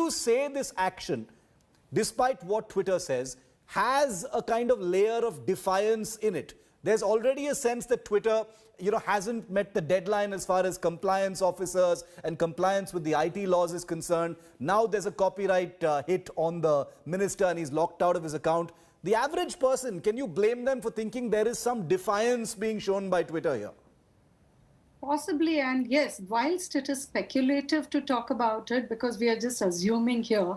you say this action, despite what Twitter says, has a kind of layer of defiance in it? There's already a sense that Twitter, hasn't met the deadline as far as compliance officers and compliance with the IT laws is concerned. Now there's a copyright hit on the minister and he's locked out of his account. The average person, can you blame them for thinking there is some defiance being shown by Twitter here? Possibly, and yes, whilst it is speculative to talk about it because we are just assuming here,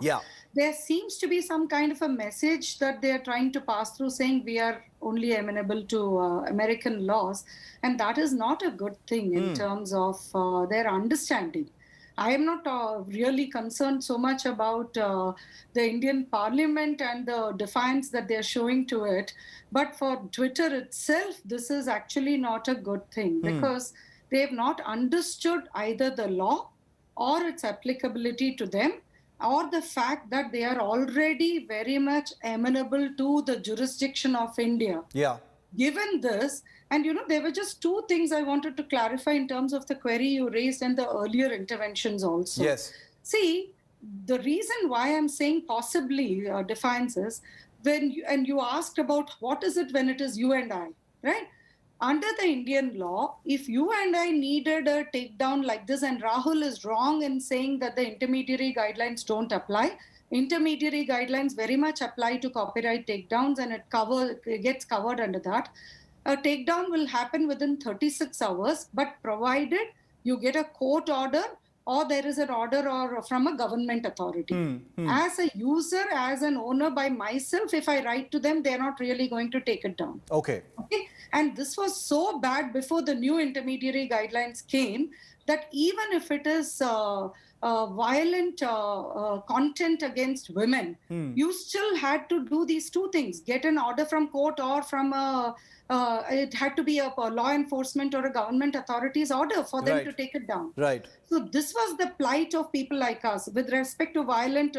there seems to be some kind of a message that they are trying to pass through saying we are only amenable to American laws, and that is not a good thing in terms of their understanding. I am not really concerned so much about the Indian Parliament and the defiance that they're showing to it, but for Twitter itself, this is actually not a good thing because they have not understood either the law or its applicability to them, or the fact that they are already very much amenable to the jurisdiction of India. Given this, and there were just two things I wanted to clarify in terms of the query you raised and the earlier interventions also. See, the reason why I'm saying possibly defiance is and you asked about what is it when it is you and I, right? Under the Indian law, if you and I needed a takedown like this, and Rahul is wrong in saying that the intermediary guidelines don't apply, intermediary guidelines very much apply to copyright takedowns, and it gets covered under that. A takedown will happen within 36 hours, but provided you get a court order or there is an order or from a government authority. As a user, as an owner by myself, if I write to them, they're not really going to take it down. Okay. And this was so bad before the new intermediary guidelines came that even if it is violent content against women, you still had to do these two things: get an order from court or from it had to be a law enforcement or a government authority's order for them to take it down. So this was the plight of people like us with respect to violent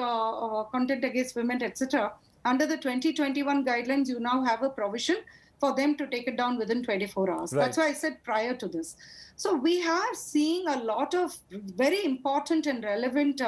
content against women, etc. Under the 2021 guidelines, you now have a provision for them to take it down within 24 hours. That's why I said prior to this. So we are seeing a lot of very important and relevant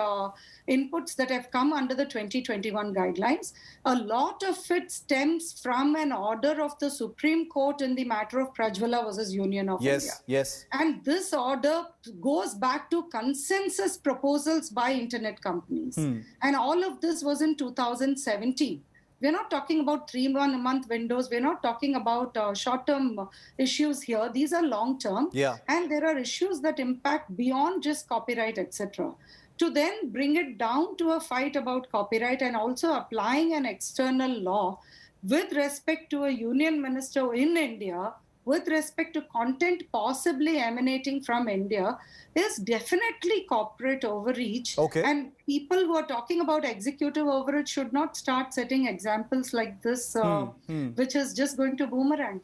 inputs that have come under the 2021 guidelines. A lot of it stems from an order of the Supreme Court in the matter of Prajwala versus Union of India. And this order goes back to consensus proposals by internet companies. And all of this was in 2017. We're not talking about 3-month windows. We're not talking about short-term issues here. These are long-term. And there are issues that impact beyond just copyright, etc. To then bring it down to a fight about copyright and also applying an external law with respect to a union minister in India, with respect to content possibly emanating from India, is definitely corporate overreach. And people who are talking about executive overreach should not start setting examples like this, which is just going to boomerang.